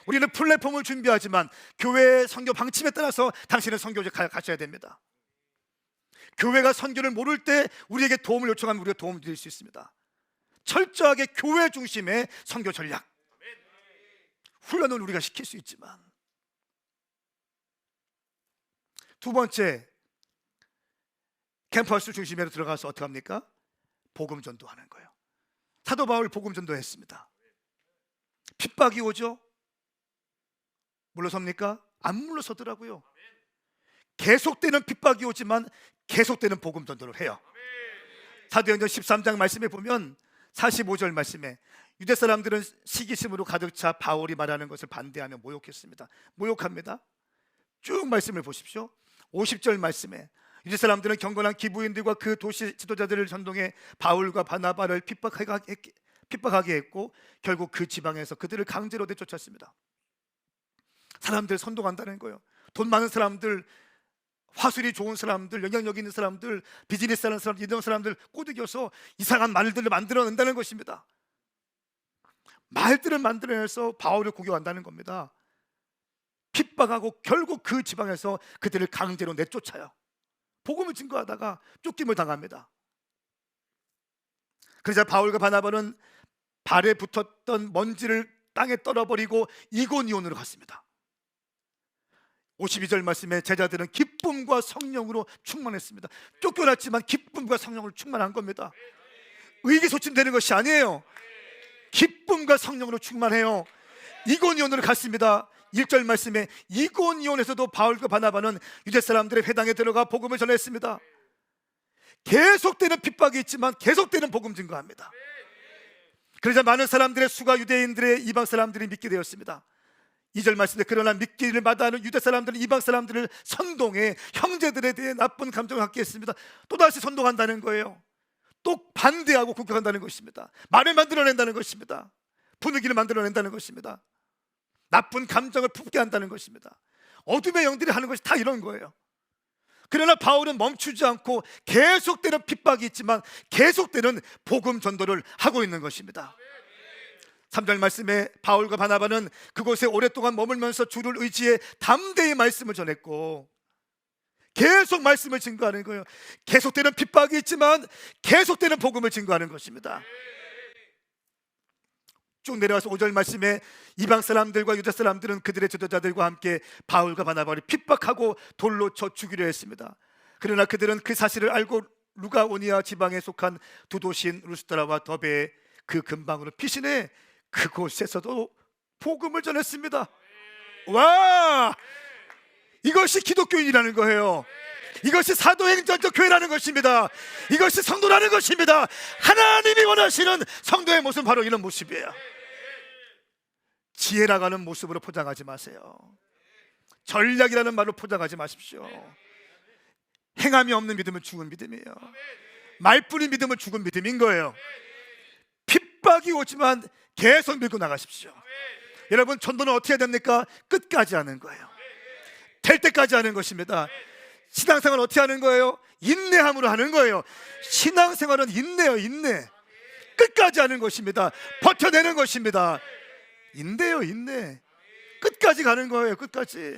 우리는 플랫폼을 준비하지만 교회의 선교 방침에 따라서 당신은 선교제 가셔야 됩니다. 교회가 선교를 모를 때 우리에게 도움을 요청하면 우리가 도움을 드릴 수 있습니다. 철저하게 교회 중심의 선교 전략. 훈련은 우리가 시킬 수 있지만. 두 번째, 캠퍼스 중심으로 들어가서 어떻게 합니까? 복음 전도하는 거예요. 사도 바울 복음 전도했습니다. 핍박이 오죠? 물러섭니까? 안 물러서더라고요. 계속되는 핍박이 오지만 계속되는 복음 전도를 해요. 사도행전 13장 말씀에 보면 45절 말씀에 유대 사람들은 시기심으로 가득 차 바울이 말하는 것을 반대하며 모욕했습니다. 모욕합니다. 쭉 말씀을 보십시오. 50절 말씀에 유대 사람들은 경건한 기부인들과 그 도시 지도자들을 선동해 바울과 바나바를 핍박하게 했고 결국 그 지방에서 그들을 강제로 내쫓았습니다. 사람들 선동한다는 거예요. 돈 많은 사람들, 화술이 좋은 사람들, 영향력 있는 사람들, 비즈니스 하는 사람들, 이런 사람들 꼬드겨서 이상한 말들을 만들어낸다는 것입니다. 말들을 만들어내서 바울을 공격한다는 겁니다. 핍박하고 결국 그 지방에서 그들을 강제로 내쫓아요. 복음을 증거하다가 쫓김을 당합니다. 그러자 바울과 바나바는 발에 붙었던 먼지를 땅에 떨어버리고 이고니온으로 갔습니다. 52절 말씀에 제자들은 기쁨과 성령으로 충만했습니다. 쫓겨났지만 기쁨과 성령으로 충만한 겁니다. 의기소침되는 것이 아니에요. 기쁨과 성령으로 충만해요. 이고니온으로 갔습니다. 1절 말씀에 이고니온에서도 바울과 바나바는 유대 사람들의 회당에 들어가 복음을 전했습니다. 계속되는 핍박이 있지만 계속되는 복음 증거합니다. 그러자 많은 사람들의 수가 유대인들의 이방 사람들이 믿게 되었습니다. 2절 말씀에 그러나 믿기를 마다하는 유대 사람들은 이방 사람들을 선동해 형제들에 대해 나쁜 감정을 갖게 했습니다. 또다시 선동한다는 거예요. 또 반대하고 공격한다는 것입니다. 말을 만들어낸다는 것입니다. 분위기를 만들어낸다는 것입니다. 나쁜 감정을 품게 한다는 것입니다. 어둠의 영들이 하는 것이 다 이런 거예요. 그러나 바울은 멈추지 않고 계속되는 핍박이 있지만 계속되는 복음 전도를 하고 있는 것입니다. 3절 말씀에 바울과 바나바는 그곳에 오랫동안 머물면서 주를 의지해 담대히 말씀을 전했고 계속 말씀을 증거하는 거예요. 계속되는 핍박이 있지만 계속되는 복음을 증거하는 것입니다. 쭉 내려와서 5절 말씀에 이방 사람들과 유대 사람들은 그들의 지도자들과 함께 바울과 바나바를 핍박하고 돌로 쳐 죽이려 했습니다. 그러나 그들은 그 사실을 알고 루가오니아 지방에 속한 두 도시인 루스드라와 더베에 그 근방으로 피신해 그곳에서도 복음을 전했습니다. 와! 이것이 기독교인이라는 거예요. 이것이 사도행전적 교회라는 것입니다. 이것이 성도라는 것입니다. 하나님이 원하시는 성도의 모습은 바로 이런 모습이에요. 지혜라가는 모습으로 포장하지 마세요. 전략이라는 말로 포장하지 마십시오. 행함이 없는 믿음은 죽은 믿음이에요. 말뿐인 믿음은 죽은 믿음인 거예요. 핍박이 오지만 계속 밀고 나가십시오. 여러분, 전도는 어떻게 해야 됩니까? 끝까지 하는 거예요. 될 때까지 하는 것입니다. 신앙생활 어떻게 하는 거예요? 인내함으로 하는 거예요. 신앙생활은 인내요, 인내. 끝까지 하는 것입니다. 버텨내는 것입니다. 인내요, 인내. 끝까지 가는 거예요, 끝까지.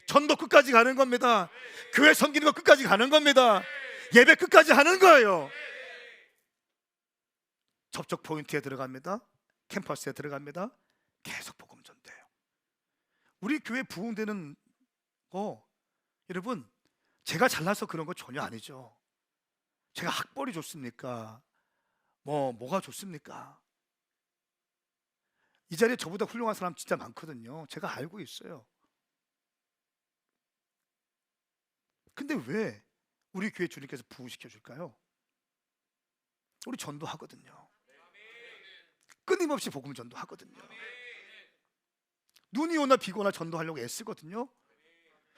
전도 끝까지 가는 겁니다. 교회 섬기는 거 끝까지 가는 겁니다. 예배 끝까지 하는 거예요. 접촉 포인트에 들어갑니다. 캠퍼스에 들어갑니다. 계속 복음 전도해요. 우리 교회 부흥되는 거, 여러분, 제가 잘나서 그런 거 전혀 아니죠. 제가 학벌이 좋습니까? 뭐가 좋습니까? 이 자리에 저보다 훌륭한 사람 진짜 많거든요. 제가 알고 있어요. 근데 왜 우리 교회 주님께서 부흥시켜 줄까요? 우리 전도하거든요. 끊임없이 복음 전도하거든요. 눈이 오나 비가 오나 전도하려고 애쓰거든요.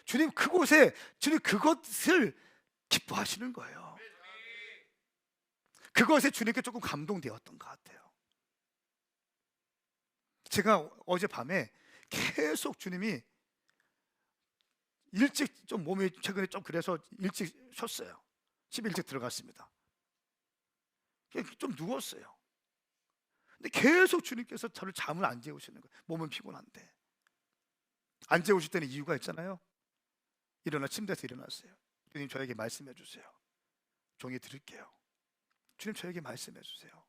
주님 그것을 기뻐하시는 거예요. 그것에 주님께 조금 감동되었던 것 같아요. 제가 어젯밤에 계속 주님이 일찍 좀 몸이 최근에 좀 그래서 일찍 쉬었어요. 집에 일찍 들어갔습니다. 좀 누웠어요. 근데 계속 주님께서 저를 잠을 안 재우시는 거예요. 몸은 피곤한데. 안 재우실 때는 이유가 있잖아요. 일어나 침대에서 일어났어요. 주님, 저에게 말씀해 주세요. 종이 들을게요. 주님, 저에게 말씀해 주세요.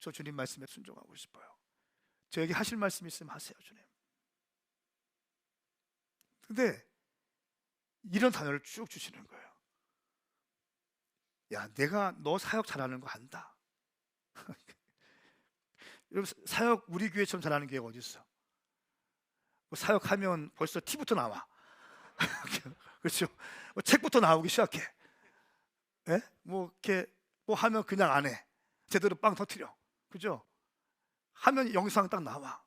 저 주님 말씀에 순종하고 싶어요. 저에게 하실 말씀 있으면 하세요, 주님. 근데 이런 단어를 쭉 주시는 거예요. 야, 내가 너 사역 잘하는 거 안다. 여러분, 사역 우리 교회처럼 잘하는 교회가 어디 있어? 뭐 사역하면 벌써 티부터 나와. 그렇죠? 뭐 책부터 나오기 시작해. 예? 뭐 이렇게 뭐 하면 그냥 안 해. 제대로 빵 터트려. 그죠? 하면 영상 딱 나와.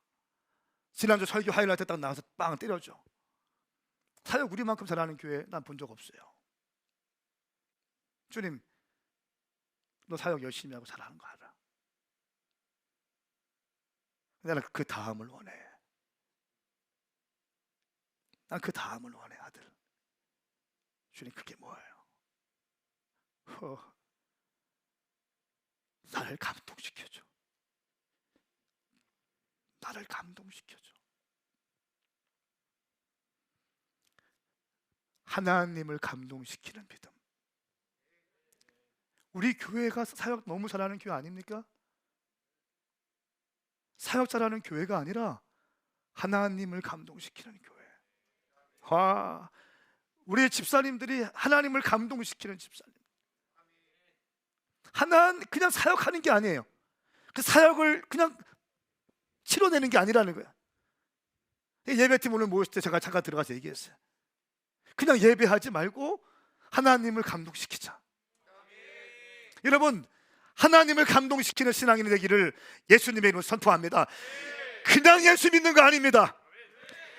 지난주 설교 하이라이트 딱 나와서 빵 때려줘. 사역 우리만큼 잘하는 교회 난 본 적 없어요. 주님, 너 사역 열심히 하고 잘하는 거 알아. 나는 그 다음을 원해. 난 그 다음을 원해, 아들. 주님, 그게 뭐예요? 나를 감동시켜줘. 나를 감동시켜줘. 하나님을 감동시키는 믿음. 우리 교회가 사역 너무 잘하는 교회 아닙니까? 사역 잘하는 교회가 아니라 하나님을 감동시키는 교회. 와, 우리 집사님들이 하나님을 감동시키는 집사님. 그냥 사역하는 게 아니에요. 그 사역을 그냥 치러내는 게 아니라는 거야. 예배팀 오늘 모였을 때 제가 잠깐 들어가서 얘기했어요. 그냥 예배하지 말고 하나님을 감동시키자. 여러분, 하나님을 감동시키는 신앙인이 되기를 예수님의 이름으로 선포합니다. 그냥 예수 믿는 거 아닙니다.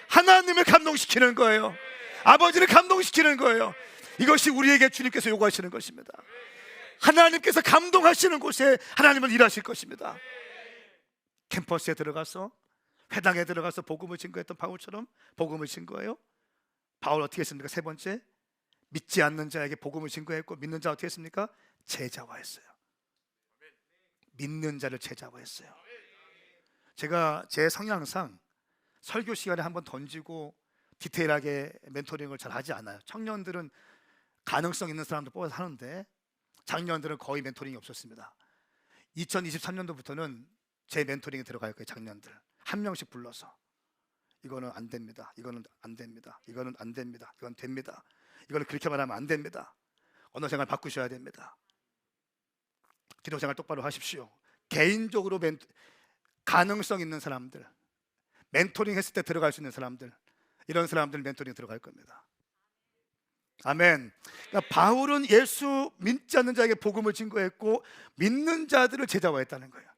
하나님을 감동시키는 거예요. 아버지를 감동시키는 거예요. 이것이 우리에게 주님께서 요구하시는 것입니다. 하나님께서 감동하시는 곳에 하나님은 일하실 것입니다. 캠퍼스에 들어가서, 회당에 들어가서 복음을 증거했던 바울처럼 복음을 증거해요. 바울 어떻게 했습니까? 세 번째, 믿지 않는 자에게 복음을 증거했고, 믿는 자 어떻게 했습니까? 제자화했어요. 믿는 자를 제자화했어요. 제가 제 성향상 설교 시간에 한번 던지고 디테일하게 멘토링을 잘 하지 않아요. 청년들은 가능성 있는 사람들 뽑아서 하는데 장년들은 거의 멘토링이 없었습니다. 2023년도부터는 제 멘토링에 들어갈 거예요. 장년들 한 명씩 불러서 이거는 안 됩니다. 이거는 안 됩니다. 이거는 안 됩니다. 이건 됩니다. 이거는 그렇게 말하면 안 됩니다. 언어 생활 바꾸셔야 됩니다. 기도 생활 똑바로 하십시오. 개인적으로 가능성 있는 사람들, 멘토링 했을 때 들어갈 수 있는 사람들, 이런 사람들 멘토링 들어갈 겁니다. 아멘. 그러니까 바울은 예수 믿지 않는 자에게 복음을 증거했고 믿는 자들을 제자화했다는 거예요.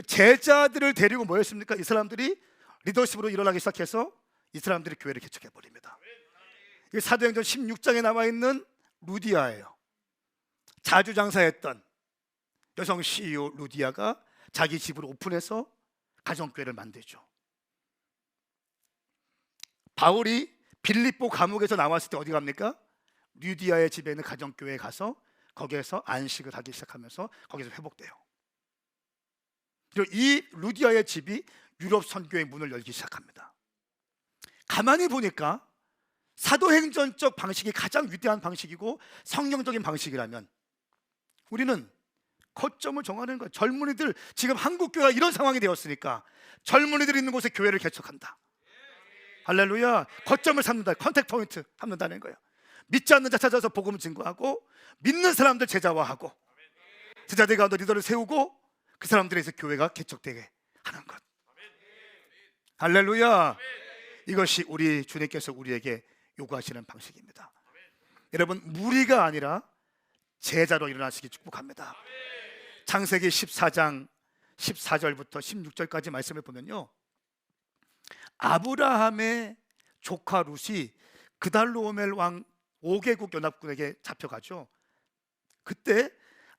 제자들을 데리고 뭐였습니까? 이 사람들이 리더십으로 일어나기 시작해서 이 사람들이 교회를 개척해 버립니다. 이게 사도행전 16장에 나와 있는 루디아예요. 자주 장사했던 여성 CEO 루디아가 자기 집을 오픈해서 가정교회를 만들죠. 바울이 빌립보 감옥에서 나왔을 때 어디 갑니까? 루디아의 집에 있는 가정교회에 가서 거기에서 안식을 하기 시작하면서 거기서 회복돼요. 그리고 이 루디아의 집이 유럽 선교의 문을 열기 시작합니다. 가만히 보니까 사도행전적 방식이 가장 위대한 방식이고 성경적인 방식이라면 우리는 거점을 정하는 거예요. 젊은이들, 지금 한국교회가 이런 상황이 되었으니까 젊은이들 있는 곳에 교회를 개척한다. 할렐루야. 거점을 삼는다. 컨택 포인트 삼는다는 거예요. 믿지 않는 자 찾아서 복음 증거하고 믿는 사람들 제자화하고 제자들 가운데 리더를 세우고 그 사람들에서 교회가 개척되게 하는 것. 할렐루야. 이것이 우리 주님께서 우리에게 요구하시는 방식입니다. 여러분, 무리가 아니라 제자로 일어나시기 축복합니다. 창세기 14장 14절부터 16절까지 말씀을 보면요, 아브라함의 조카 룻이 그달로오멜 왕 5개국 연합군에게 잡혀가죠. 그때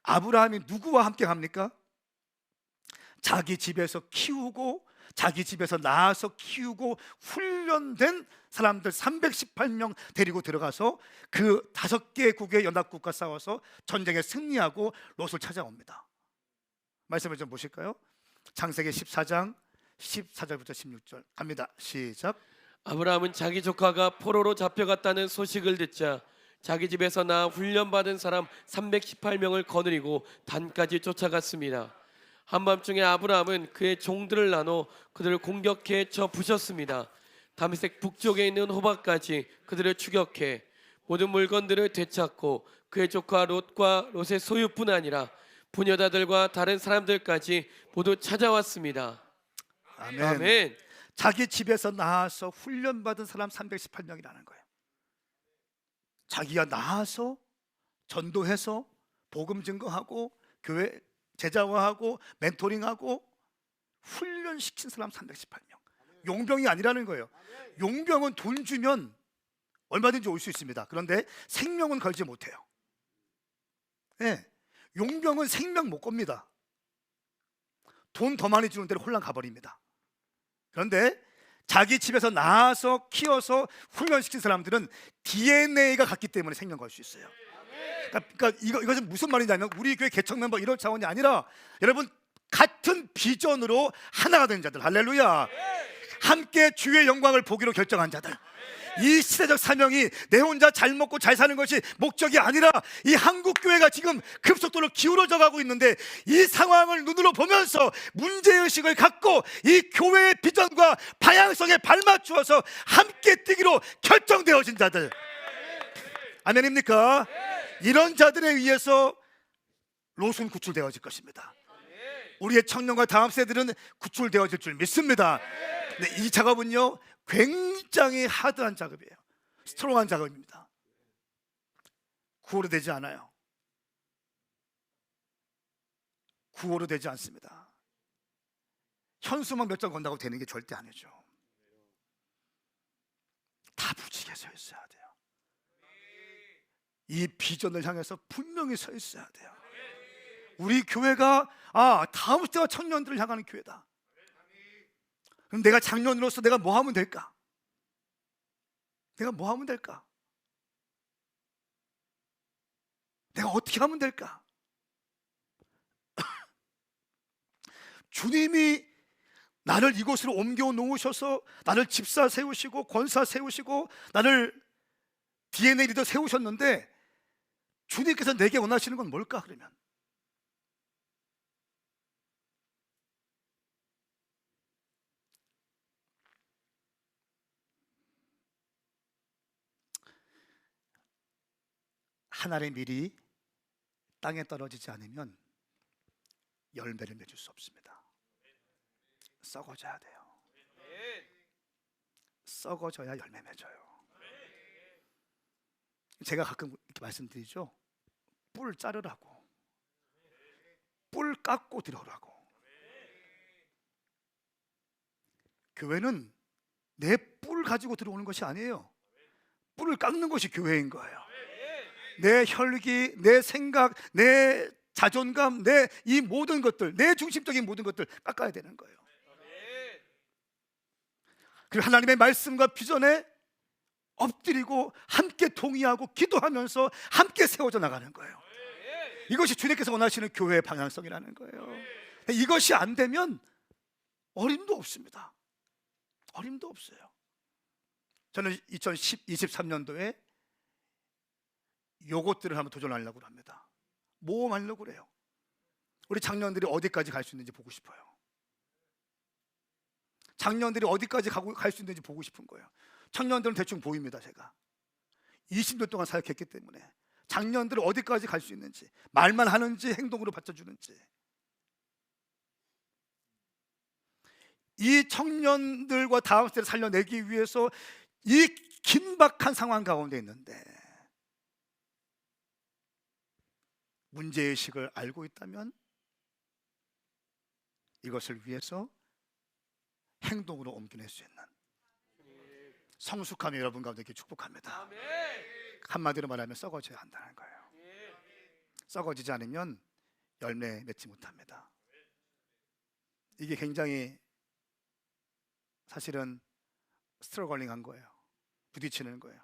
아브라함이 누구와 함께 합니까? 자기 집에서 키우고 자기 집에서 낳아서 키우고 훈련된 사람들 318명 데리고 들어가서 그 5개국의 연합국과 싸워서 전쟁에 승리하고 롯을 찾아옵니다. 말씀을 좀 보실까요? 창세기 14장 14절부터 16절 갑니다. 시작. 아브라함은 자기 조카가 포로로 잡혀갔다는 소식을 듣자 자기 집에서 낳아 훈련받은 사람 318명을 거느리고 단까지 쫓아갔습니다. 한밤중에 아브라함은 그의 종들을 나눠 그들을 공격해 쳐 부셨습니다. 다메섹 북쪽에 있는 호박까지 그들을 추격해 모든 물건들을 되찾고 그의 조카 롯과 롯의 소유뿐 아니라 부녀자들과 다른 사람들까지 모두 찾아왔습니다. 아멘. 아멘. 자기 집에서 낳아서 훈련받은 사람 318명이라는 거예요. 자기가 낳아서 전도해서 복음 증거하고 교회 제자화하고 멘토링하고 훈련시킨 사람 318명. 용병이 아니라는 거예요. 용병은 돈 주면 얼마든지 올 수 있습니다. 그런데 생명은 걸지 못해요. 예, 용병은 생명 못 겁니다. 돈 더 많이 주는 데로 홀랑 가버립니다. 그런데 자기 집에서 낳아서 키워서 훈련시킨 사람들은 DNA가 같기 때문에 생명 걸 수 있어요. 그러니까 이것은 무슨 말이냐면 우리 교회 개척 멤버 이런 차원이 아니라 여러분 같은 비전으로 하나가 된 자들, 할렐루야, 함께 주의 영광을 보기로 결정한 자들. 이 시대적 사명이 내 혼자 잘 먹고 잘 사는 것이 목적이 아니라 이 한국 교회가 지금 급속도로 기울어져 가고 있는데 이 상황을 눈으로 보면서 문제의식을 갖고 이 교회의 비전과 방향성에 발맞추어서 함께 뛰기로 결정되어진 자들, 아멘입니까? 이런 자들에 의해서 로순 구출되어질 것입니다. 우리의 청년과 다음 세대들은 구출되어질 줄 믿습니다. 근데 이 작업은요 굉장히 하드한 작업이에요. 스트롱한 작업입니다. 구호로 되지 않아요. 구호로 되지 않습니다. 현수막 몇 장 건다고 되는 게 절대 아니죠. 다부지게 서 있어야 돼요. 이 비전을 향해서 분명히 서 있어야 돼요. 우리 교회가 다음 세대와 청년들을 향하는 교회다. 그럼 내가 장년으로서 내가 뭐 하면 될까? 내가 뭐 하면 될까? 내가 어떻게 하면 될까? 주님이 나를 이곳으로 옮겨 놓으셔서 나를 집사 세우시고 권사 세우시고 나를 DNA 리더 세우셨는데 주님께서 내게 원하시는 건 뭘까? 그러면 하늘의 밀이 땅에 떨어지지 않으면 열매를 맺을 수 없습니다. 썩어져야 돼요. 썩어져야 열매 맺어요. 제가 가끔 이렇게 말씀드리죠. 뿔 자르라고, 뿔 깎고 들어오라고. 교회는 내 뿔 가지고 들어오는 것이 아니에요. 뿔을 깎는 것이 교회인 거예요. 내 혈기, 내 생각, 내 자존감, 내 이 모든 것들, 내 중심적인 모든 것들 깎아야 되는 거예요. 그리고 하나님의 말씀과 비전에 엎드리고 함께 동의하고 기도하면서 함께 세워져 나가는 거예요. 이것이 주님께서 원하시는 교회의 방향성이라는 거예요. 이것이 안 되면 어림도 없습니다. 어림도 없어요. 저는 2023년도에 요것들을 한번 도전하려고 합니다. 모험하려고 그래요. 우리 장년들이 어디까지 갈 수 있는지 보고 싶어요. 장년들이 어디까지 갈 수 있는지 보고 싶은 거예요. 청년들은 대충 보입니다. 제가 20년 동안 사역했기 때문에 장년들이 어디까지 갈 수 있는지, 말만 하는지 행동으로 받쳐주는지. 이 청년들과 다음 세대를 살려내기 위해서 이 긴박한 상황 가운데 있는데 문제의식을 알고 있다면 이것을 위해서 행동으로 옮겨낼 수 있는 성숙함이 여러분 가운데 있게 축복합니다. 한마디로 말하면 썩어져야 한다는 거예요. 썩어지지 않으면 열매 맺지 못합니다. 이게 굉장히 사실은 스트러글링한 거예요. 부딪히는 거예요.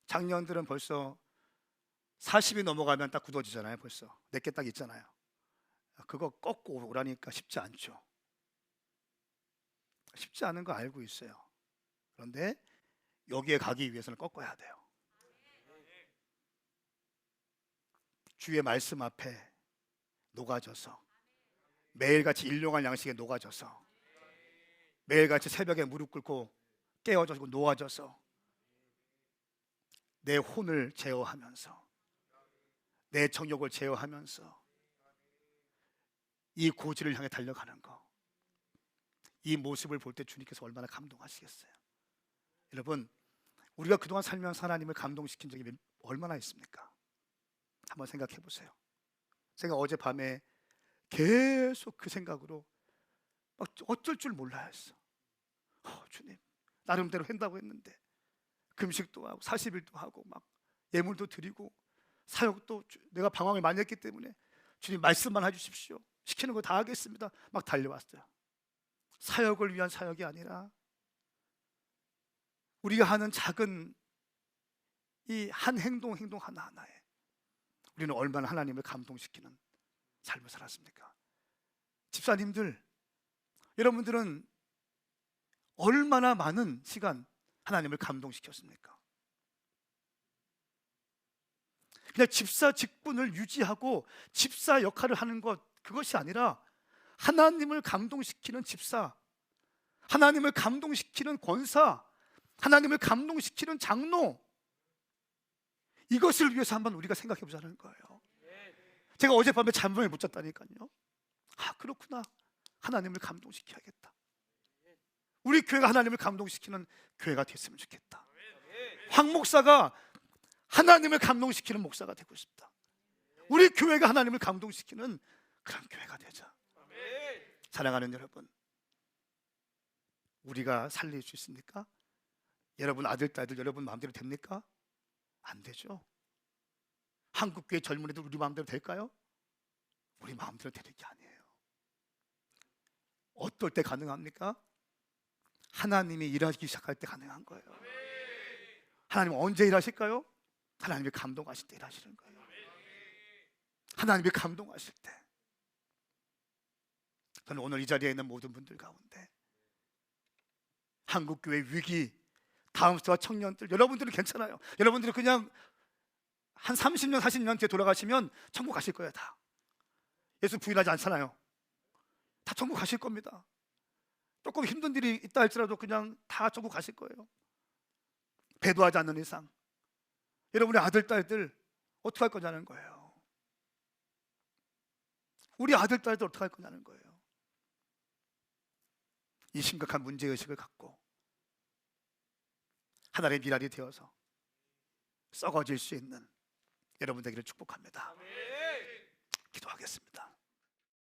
작년들은 벌써 40이 넘어가면 딱 굳어지잖아요. 벌써 내게 딱 있잖아요. 그거 꺾고 오라니까 쉽지 않죠. 쉽지 않은 거 알고 있어요. 그런데 여기에 가기 위해서는 꺾어야 돼요. 주의 말씀 앞에 녹아져서 매일같이 일용할 양식에 녹아져서 매일같이 새벽에 무릎 꿇고 깨어져서 놓아져서 내 혼을 제어하면서 내 정욕을 제어하면서 이 고지를 향해 달려가는 거, 이 모습을 볼 때 주님께서 얼마나 감동하시겠어요. 여러분, 우리가 그동안 살면서 하나님을 감동시킨 적이 얼마나 있습니까? 한번 생각해 보세요. 제가 어젯밤에 계속 그 생각으로 막 어쩔 줄 몰라 했어. 주님, 나름대로 한다고 했는데 금식도 하고 40일도 하고 막 예물도 드리고 사역도 내가 방황을 많이 했기 때문에 주님 말씀만 해주십시오. 시키는 거 다 하겠습니다. 막 달려왔어요. 사역을 위한 사역이 아니라 우리가 하는 작은 이 한 행동 하나하나에 우리는 얼마나 하나님을 감동시키는 삶을 살았습니까? 집사님들, 여러분들은 얼마나 많은 시간 하나님을 감동시켰습니까? 그냥 집사 직분을 유지하고 집사 역할을 하는 것, 그것이 아니라 하나님을 감동시키는 집사, 하나님을 감동시키는 권사, 하나님을 감동시키는 장로, 이것을 위해서 한번 우리가 생각해 보자는 거예요. 제가 어젯밤에 잠을 못 잤다니까요. 아, 그렇구나. 하나님을 감동시켜야겠다. 우리 교회가 하나님을 감동시키는 교회가 됐으면 좋겠다. 황 목사가 하나님을 감동시키는 목사가 되고 싶다. 우리 교회가 하나님을 감동시키는 그런 교회가 되자. 사랑하는 여러분, 우리가 살릴 수 있습니까? 여러분 아들, 딸들 여러분 마음대로 됩니까? 안 되죠. 한국교회 젊은이들 우리 마음대로 될까요? 우리 마음대로 되는 게 아니에요. 어떨 때 가능합니까? 하나님이 일하기 시작할 때 가능한 거예요. 하나님 언제 일하실까요? 하나님이 감동하실 때 일하시는 거예요. 하나님이 감동하실 때. 저는 오늘 이 자리에 있는 모든 분들 가운데 한국교회 위기, 다음 세와 청년들, 여러분들은 괜찮아요. 여러분들은 그냥 한 30년, 40년 뒤에 돌아가시면 천국 가실 거예요. 다. 예수 부인하지 않잖아요. 다 천국 가실 겁니다. 조금 힘든 일이 있다 할지라도 그냥 다 천국 가실 거예요. 배도하지 않는 이상. 여러분의 아들, 딸들 어떻게 할 거냐는 거예요. 우리 아들, 딸들 어떻게 할 거냐는 거예요. 이 심각한 문제의식을 갖고 하나님의 미랄이 되어서 썩어질 수 있는 여러분 되기를 축복합니다. 기도하겠습니다.